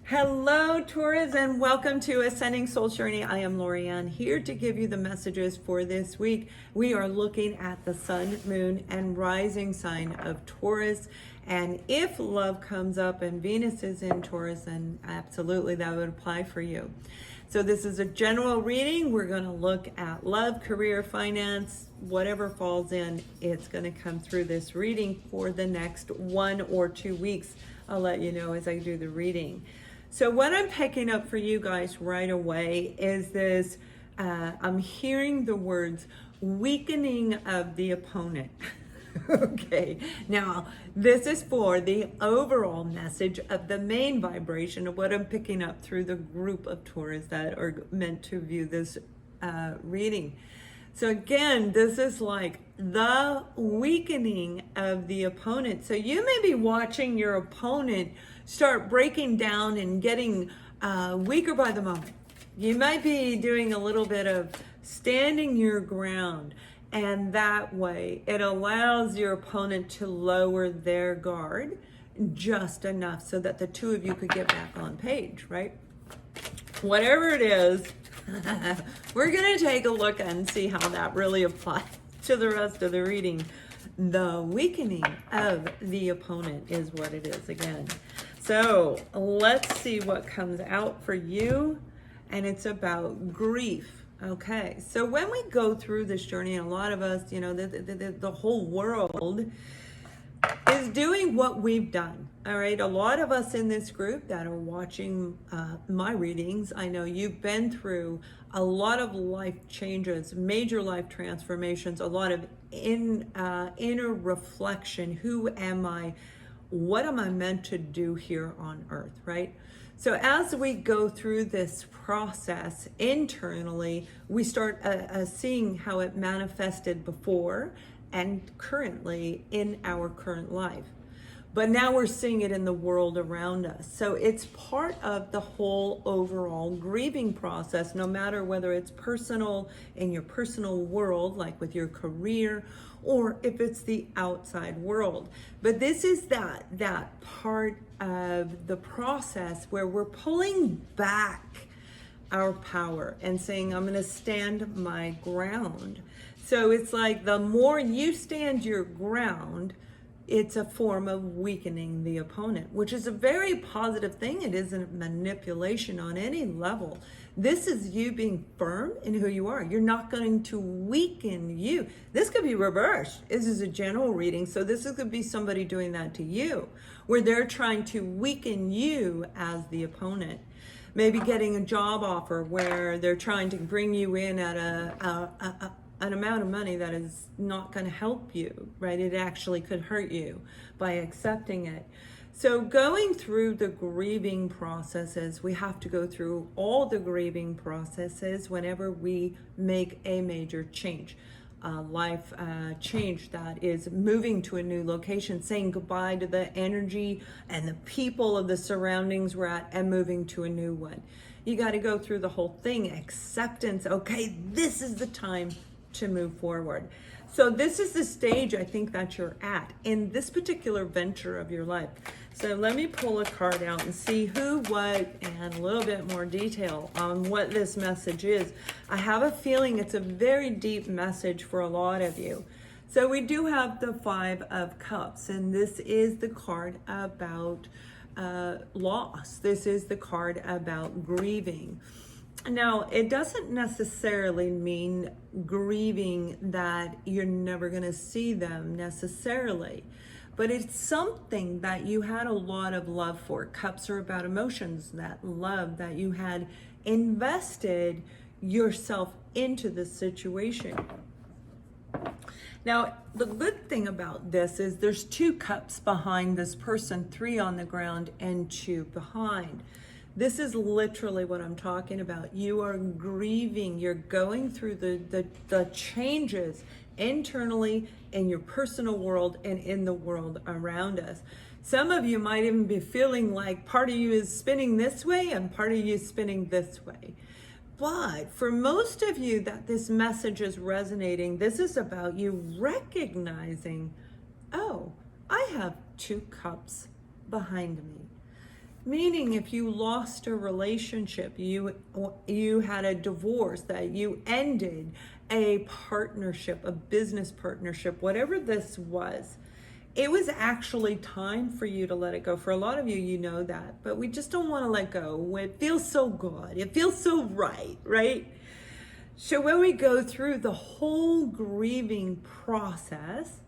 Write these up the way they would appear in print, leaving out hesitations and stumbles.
Hello, Taurus, and welcome to Ascending Soul Journey. I am Lorianne, here to give you the messages for this week. We are looking at the sun, moon, and rising sign of Taurus. And if love comes up and Venus is in Taurus, then absolutely that would apply for you. So this is a general reading. We're going to look at love, career, finance, whatever falls in. It's going to come through this reading for the next 1 or 2 weeks. I'll let you know as I do the reading. So what I'm picking up for you guys right away is this, I'm hearing the words weakening of the opponent. Okay, now this is for the overall message of the main vibration of what I'm picking up through the group of Taurus that are meant to view this reading. So again, this is like the weakening of the opponent. So you may be watching your opponent start breaking down and getting weaker by the moment. You might be doing a little bit of standing your ground, and that way it allows your opponent to lower their guard just enough so that the two of you could get back on page, right? Whatever it is, we're going to take a look and see how that really applies to the rest of the reading. The weakening of the opponent is what it is again. So let's see what comes out for you. And it's about grief. Okay, so when we go through this journey, and a lot of us, you know, the whole world is doing what we've done. All right, a lot of us in this group that are watching my readings, I know you've been through a lot of life changes, major life transformations, a lot of inner reflection. Who am I? What am I meant to do here on earth, right? So as we go through this process internally, we start seeing how it manifested before and currently in our current life. But now we're seeing it in the world around us. So it's part of the whole overall grieving process, no matter whether it's personal, in your personal world, like with your career, or if it's the outside world. But this is that part of the process where we're pulling back our power and saying, I'm going to stand my ground. So it's like the more you stand your ground, it's a form of weakening the opponent, which is a very positive thing. It isn't manipulation on any level. This is you being firm in who you are. You're not going to weaken you. This could be reversed. This is a general reading, so this could be somebody doing that to you, where they're trying to weaken you as the opponent. Maybe getting a job offer where they're trying to bring you in at an amount of money that is not going to help you, right? It actually could hurt you by accepting it. So going through the grieving processes, we have to go through all the grieving processes whenever we make a major change. Life change that is moving to a new location, saying goodbye to the energy and the people of the surroundings we're at and moving to a new one. You got to go through the whole thing, acceptance. Okay, this is the time to move forward. So this is the stage I think that you're at in this particular venture of your life. So let me pull a card out and see who, what, and a little bit more detail on what this message is. I have a feeling it's a very deep message for a lot of you. So we do have the 5 of Cups, and this is the card about loss. This is the card about grieving. Now, it doesn't necessarily mean grieving that you're never going to see them necessarily, but it's something that you had a lot of love for. Cups are about emotions, that love that you had invested yourself into the situation. Now, the good thing about this is there's 2 cups behind this person, 3 on the ground and 2 behind. This is literally what I'm talking about. You are grieving. You're going through the changes internally in your personal world and in the world around us. Some of you might even be feeling like part of you is spinning this way and part of you is spinning this way. But for most of you that this message is resonating, this is about you recognizing, oh, I have 2 cups behind me. Meaning if you lost a relationship, you had a divorce, that you ended a partnership, a business partnership, whatever this was, it was actually time for you to let it go. For a lot of you, you know that, but we just don't want to let go. It feels so good. It feels so right, right? So when we go through the whole grieving process,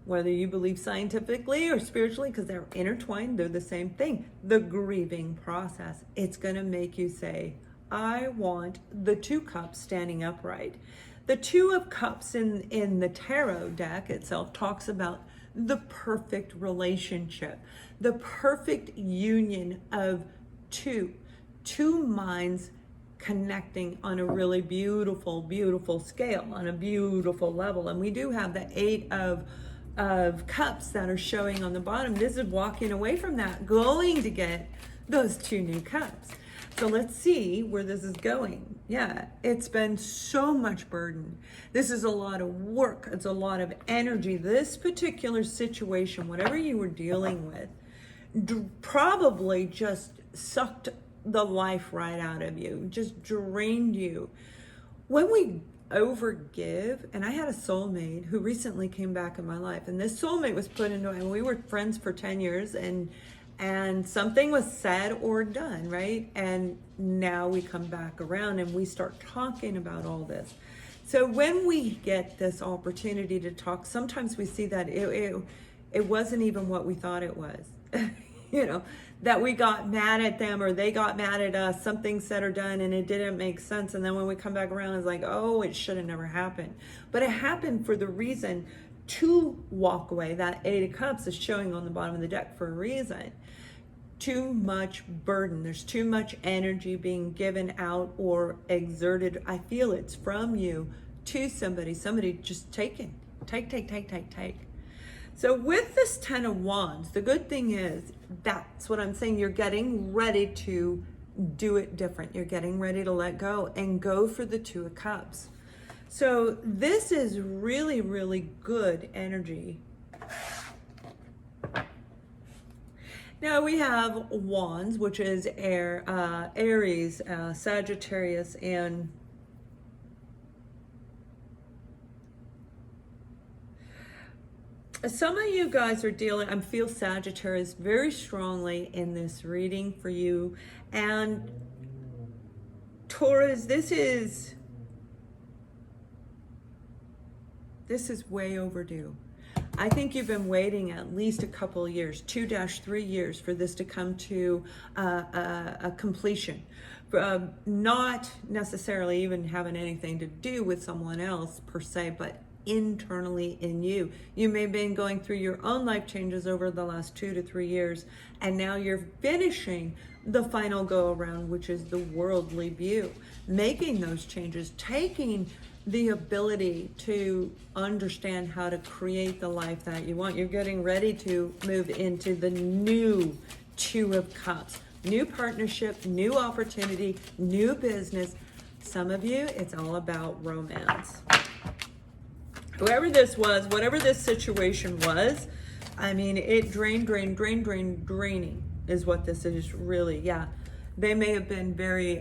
whether you believe scientifically or spiritually, because they're intertwined, they're the same thing, the grieving process, it's going to make you say, I want the 2 cups standing upright. The 2 of cups in the tarot deck itself talks about the perfect relationship, the perfect union of two minds connecting on a really beautiful, beautiful scale, on a beautiful level. And we do have the 8 of cups that are showing on the bottom. This is walking away from that, going to get those 2 new cups. So let's see where this is going. Yeah, it's been so much burden. This is a lot of work. It's a lot of energy. This particular situation, whatever you were dealing with, probably just sucked the life right out of you, just drained you. When we overgive, and I had a soulmate who recently came back in my life, and this soulmate was put into, and we were friends for 10 years, and something was said or done, right? And now we come back around and we start talking about all this. So when we get this opportunity to talk, sometimes we see that it wasn't even what we thought it was. You know, that we got mad at them or they got mad at us, something said or done, and it didn't make sense. And then when we come back around, it's like, oh, it should have never happened. But it happened for the reason to walk away. That 8 of Cups is showing on the bottom of the deck for a reason. Too much burden. There's too much energy being given out or exerted. I feel it's from you to somebody just take. So with this 10 of Wands, the good thing is, that's what I'm saying, you're getting ready to do it different. You're getting ready to let go and go for the 2 of Cups. So this is really, really good energy. Now we have Wands, which is Aries, Sagittarius, and some of you guys are dealing, I feel Sagittarius very strongly in this reading for you. And Taurus, this is way overdue. I think you've been waiting at least a couple of years, 2-3 years, for this to come to a completion. Not necessarily even having anything to do with someone else per se, but internally in you. You may have been going through your own life changes over the last 2 to 3 years, and now you're finishing the final go around, which is the worldly view. Making those changes, taking the ability to understand how to create the life that you want. You're getting ready to move into the new 2 of Cups. New partnership, new opportunity, new business. Some of you, it's all about romance. Whoever this was, whatever this situation was, I mean, it draining is what this is really. Yeah, they may have been very,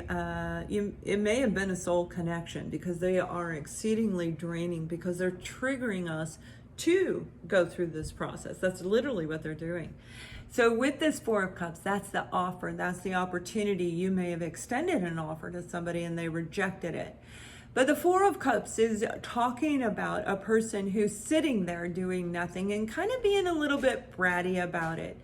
it may have been a soul connection, because they are exceedingly draining, because they're triggering us to go through this process. That's literally what they're doing. So with this 4 of Cups, that's the offer, that's the opportunity. You may have extended an offer to somebody and they rejected it. But the 4 of Cups is talking about a person who's sitting there doing nothing and kind of being a little bit bratty about it,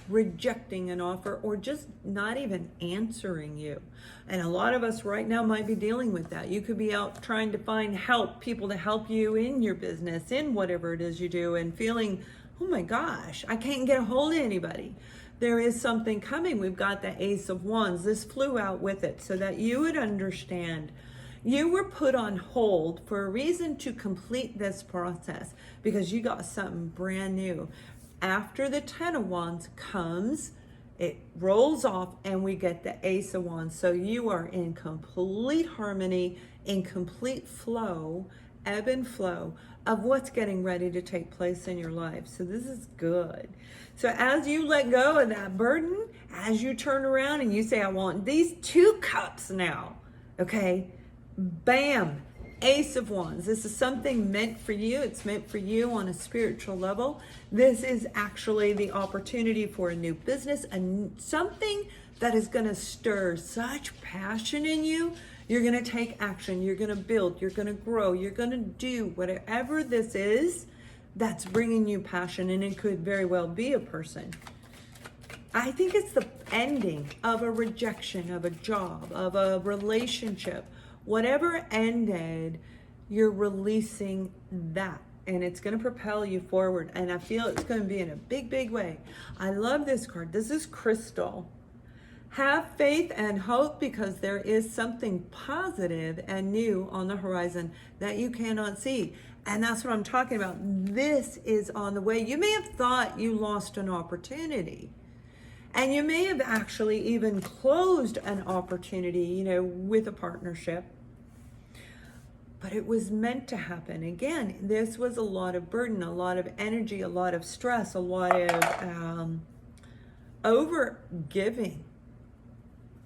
rejecting an offer, or just not even answering you. And a lot of us right now might be dealing with that. You could be out trying to find people to help you in your business, in whatever it is you do, and feeling, oh my gosh, I can't get a hold of anybody. There is something coming. We've got the Ace of Wands. This flew out with it so that you would understand you were put on hold for a reason, to complete this process, because you got something brand new. After the 10 of Wands comes, it rolls off, and we get the Ace of Wands. So you are in complete harmony, in complete flow, ebb and flow of what's getting ready to take place in your life. So this is good. So as you let go of that burden, as you turn around and you say, I want these 2 cups now, okay, bam, Ace of Wands. This is something meant for you. It's meant for you on a spiritual level. This is actually the opportunity for a new business and something that is going to stir such passion in you. You're going to take action. You're going to build. You're going to grow. You're going to do whatever this is that's bringing you passion. And it could very well be a person. I think it's the ending of a rejection, of a job, of a relationship. Whatever ended, you're releasing that. And it's going to propel you forward. And I feel it's going to be in a big, big way. I love this card. This is Crystal. Have faith and hope, because there is something positive and new on the horizon that you cannot see. And that's what I'm talking about. This is on the way. You may have thought you lost an opportunity. And you may have actually even closed an opportunity, with a partnership. But it was meant to happen. Again, this was a lot of burden, a lot of energy, a lot of stress, a lot of over giving.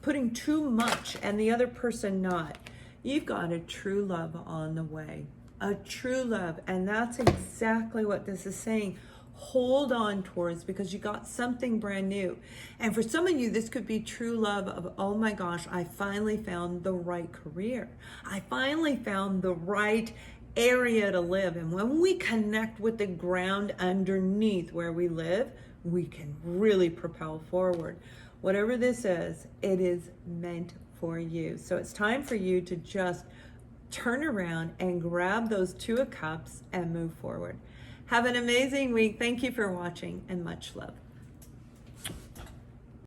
Putting too much and the other person not. You've got a true love on the way. A true love. And that's exactly what this is saying. Hold on towards, because you got something brand new. And for some of you, this could be true love of, oh my gosh, I finally found the right career. I finally found the right area to live. And when we connect with the ground underneath where we live, we can really propel forward. Whatever this is, it is meant for you. So it's time for you to just turn around and grab those 2 of Cups and move forward. Have an amazing week. Thank you for watching, and much love.